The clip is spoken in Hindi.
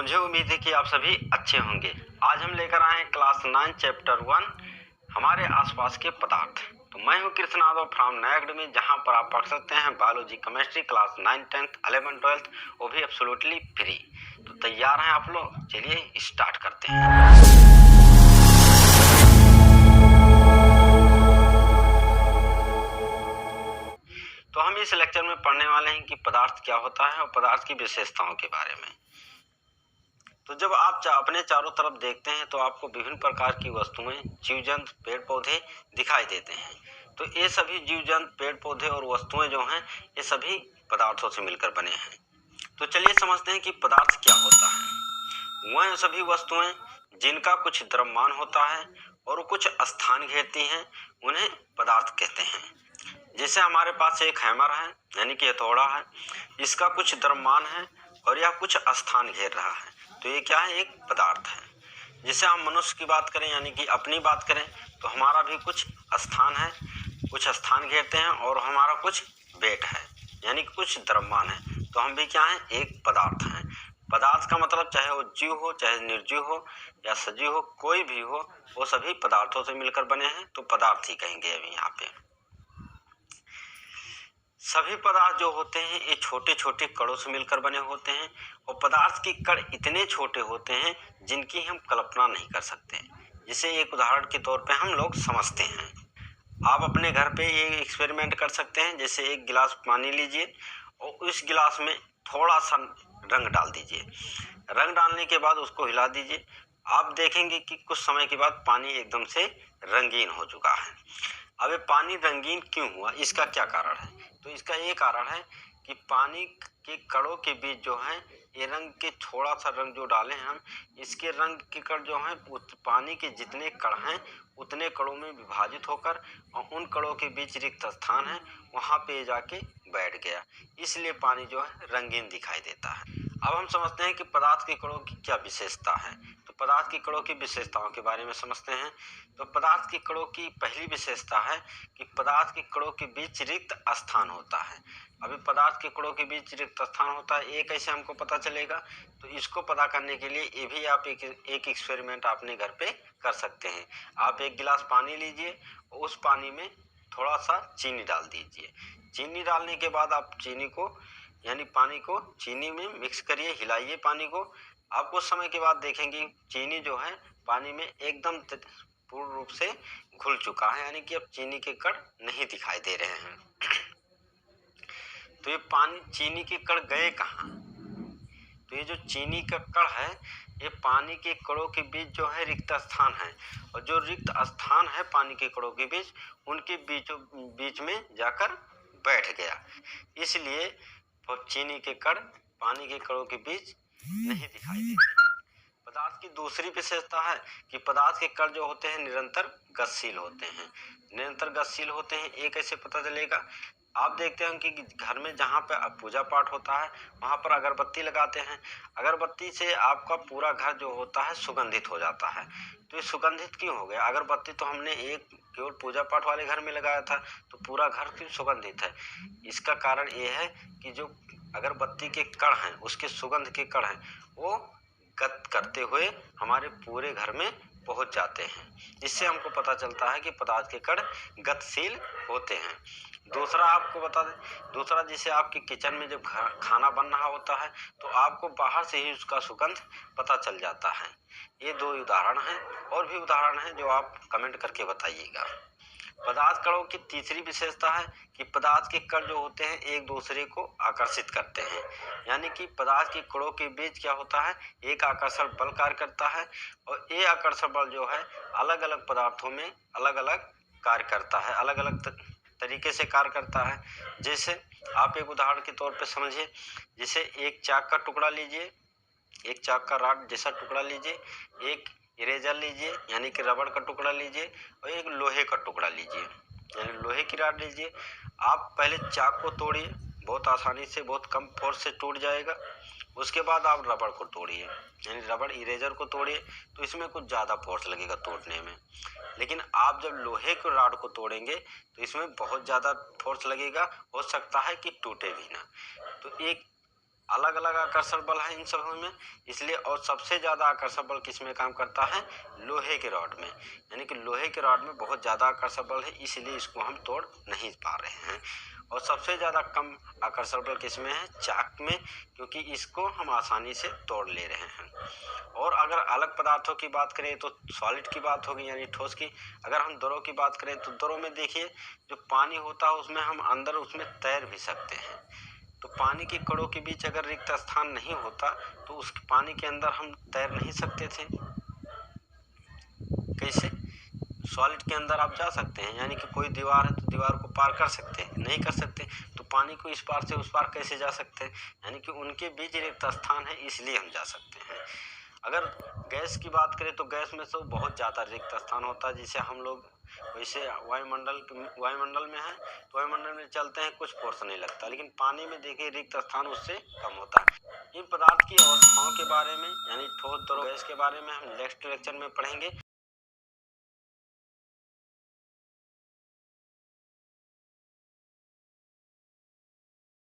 मुझे उम्मीद है कि आप सभी अच्छे होंगे। आज हम लेकर आए हैं क्लास 9 चैप्टर 1 हमारे आसपास के पदार्थ। तो मैं हूं कृष्ण यादव फ्रॉम नया अकेडमी, जहां पर आप पढ़ सकते हैं biology, chemistry class 9, 10th, 11, 12th, वो भी एब्सोल्युटली फ्री। तो तैयार हैं आप लोग? चलिए स्टार्ट करते हैं। तो हम इस लेक्चर में पढ़ने वाले हैं कि पदार्थ क्या होता है और पदार्थ की विशेषताओं के बारे में। तो जब आप अपने चारों तरफ देखते हैं तो आपको विभिन्न प्रकार की वस्तुएं, जीव जंतु, पेड़ पौधे दिखाई देते हैं। तो ये सभी जीव जंतु, पेड़ पौधे और वस्तुएं जो हैं, ये सभी पदार्थों से मिलकर बने हैं। तो चलिए समझते हैं कि पदार्थ क्या होता है। वह सभी वस्तुएं जिनका कुछ द्रव्यमान होता है और कुछ स्थान घेरती हैं, उन्हें पदार्थ कहते हैं। जैसे हमारे पास एक हैमर है, यानी कि हथौड़ा है, इसका कुछ द्रव्यमान है और यह कुछ स्थान घेर रहा है, तो ये क्या है? एक पदार्थ है। जैसे हम मनुष्य की बात करें, यानी कि अपनी बात करें, तो हमारा भी कुछ स्थान है, कुछ स्थान घेरते हैं और हमारा कुछ वेट है, यानी कि कुछ द्रव्यमान है, तो हम भी क्या है? एक पदार्थ हैं। पदार्थ का मतलब चाहे वो जीव हो, चाहे निर्जीव हो या सजीव हो, कोई भी हो, वो सभी पदार्थों से मिलकर बने हैं, तो पदार्थ ही कहेंगे अभी यहाँ पे। सभी पदार्थ जो होते हैं ये छोटे छोटे कणों से मिलकर बने होते हैं और पदार्थ के कण इतने छोटे होते हैं जिनकी हम कल्पना नहीं कर सकते। जिसे एक उदाहरण के तौर पे हम लोग समझते हैं। आप अपने घर पे ये एक्सपेरिमेंट कर सकते हैं। जैसे एक गिलास पानी लीजिए और उस गिलास में थोड़ा सा रंग डाल दीजिए। रंग डालने के बाद उसको हिला दीजिए। आप देखेंगे कि कुछ समय के बाद पानी एकदम से रंगीन हो चुका है। अब ये पानी रंगीन क्यों हुआ, इसका क्या कारण है? तो इसका ये कारण है कि पानी के कणों के बीच जो है, ये रंग के थोड़ा सा रंग जो डाले हैं हम, इसके रंग के कण जो हैं पानी के जितने कण हैं उतने कणों में विभाजित होकर और उन कणों के बीच रिक्त स्थान है वहां पे जाके बैठ गया, इसलिए पानी जो है रंगीन दिखाई देता है। अब हम समझते हैं कि पदार्थ के कणों की क्या विशेषता है। तो पदार्थ के कणों की विशेषताओं के बारे में समझते हैं। तो पदार्थ के कणों की पहली विशेषता है कि पदार्थ के कणों के बीच रिक्त स्थान होता है। अभी पदार्थ के कणों के बीच रिक्त स्थान होता है, ये कैसे हमको पता चलेगा? तो इसको पता करने के लिए ये भी आप एक एक्सपेरिमेंट अपने घर पे कर सकते हैं। आप एक गिलास पानी लीजिए और उस पानी में थोड़ा सा चीनी डाल दीजिए। चीनी डालने के बाद आप चीनी को, यानी पानी को चीनी में मिक्स करिए, हिलाइए पानी को। आप कुछ समय के बाद देखेंगे चीनी जो है पानी में एकदम पूर्ण रूप से घुल चुका है, यानी कि अब चीनी के कण नहीं दिखाई दे रहे हैं। तो ये पानी चीनी के कण गए कहाँ? तो ये जो चीनी का कण है, ये पानी के कणों के बीच जो है रिक्त स्थान है, और जो रिक्त स्थान है पानी के कणों के बीच, उनके बीच में जाकर बैठ गया, इसलिए चीनी के कण पानी के कणों के बीच नहीं दिखाई देते। पदार्थ की दूसरी विशेषता है कि पदार्थ के कण जो होते हैं निरंतर गतिशील होते हैं। निरंतर गतिशील होते हैं, ये कैसे पता चलेगा? आप देखते हैं कि घर में जहाँ पे पूजा पाठ होता है वहाँ पर अगरबत्ती लगाते हैं। अगरबत्ती से आपका पूरा घर जो होता है सुगंधित हो जाता है। तो ये सुगंधित क्यों हो गया? अगरबत्ती तो हमने एक केवल पूजा पाठ वाले घर में लगाया था, तो पूरा घर क्यों सुगंधित है? इसका कारण ये है कि जो अगरबत्ती के कण हैं, उसके सुगंध के कण हैं, वो गत करते हुए हमारे पूरे घर में पहुंच जाते हैं। इससे हमको पता चलता है कि पदार्थ के कण गतिशील होते हैं। दूसरा आपको बता दें, दूसरा जैसे आपके किचन में जब खाना बन रहा होता है तो आपको बाहर से ही उसका सुगंध पता चल जाता है। ये दो उदाहरण हैं, और भी उदाहरण हैं जो आप कमेंट करके बताइएगा। पदार्थ कणों की तीसरी विशेषता है कि पदार्थ के कण जो होते हैं एक दूसरे को आकर्षित करते हैं, यानी कि पदार्थ के कणों के बीच क्या होता है, एक आकर्षण बल कार्य करता है, और ये आकर्षण बल जो है अलग अलग पदार्थों में अलग अलग कार्य करता है, अलग अलग तरीके से कार्य करता है। जैसे आप एक उदाहरण के तौर पे समझिए, जैसे एक चाक का टुकड़ा लीजिए, एक चाक का रॉड जैसा टुकड़ा लीजिए, एक इरेजर लीजिए यानी कि रबड़ का टुकड़ा लीजिए, और एक लोहे का टुकड़ा लीजिए यानी लोहे की रॉड लीजिए। आप पहले चाक को तोड़िए, बहुत आसानी से, बहुत कम फोर्स से टूट जाएगा। उसके बाद आप रबड़ को तोड़िए, यानी रबड़ इरेजर को तोड़िए, तो इसमें कुछ ज़्यादा फोर्स लगेगा तोड़ने में। लेकिन आप जब लोहे के रॉड को तोड़ेंगे तो इसमें बहुत ज़्यादा फोर्स लगेगा, हो सकता है कि टूटे भी ना। तो एक अलग अलग आकर्षण बल है इन सब में, इसलिए। और सबसे ज़्यादा आकर्षण बल किस में काम करता है? लोहे के रॉड में, यानी कि लोहे के रॉड में बहुत ज़्यादा आकर्षण बल है, इसलिए इसको हम तोड़ नहीं पा रहे हैं। और सबसे ज़्यादा कम आकर्षण बल किस में है? चाक में, क्योंकि इसको हम आसानी से तोड़ ले रहे हैं। और अगर अलग पदार्थों की बात करें तो सॉलिड की बात होगी, यानी ठोस की। अगर हम द्रव की बात करें तो द्रव में देखिए, जो पानी होता है उसमें हम अंदर उसमें तैर भी सकते हैं। तो पानी के कणों के बीच अगर रिक्त स्थान नहीं होता तो उस पानी के अंदर हम तैर नहीं सकते थे। कैसे? सॉलिड के अंदर आप जा सकते हैं, यानी कि कोई दीवार है तो दीवार को पार कर सकते हैं, नहीं कर सकते तो पानी को इस पार से उस पार कैसे जा सकते हैं? यानी कि उनके बीच रिक्त स्थान है, इसलिए हम जा सकते हैं। अगर गैस की बात करें तो गैस में तो बहुत ज़्यादा रिक्त स्थान होता है, जिसे हम लोग वैसे वायुमंडल में है तो वायुमंडल में चलते हैं, कुछ फोर्स नहीं लगता, लेकिन पानी में देखिए रिक्त स्थान उससे कम होता है। इन पदार्थ की अवस्थाओं के बारे में, यानी ठोस, द्रव, गैस के बारे में हम नेक्स्ट लेक्चर में पढ़ेंगे।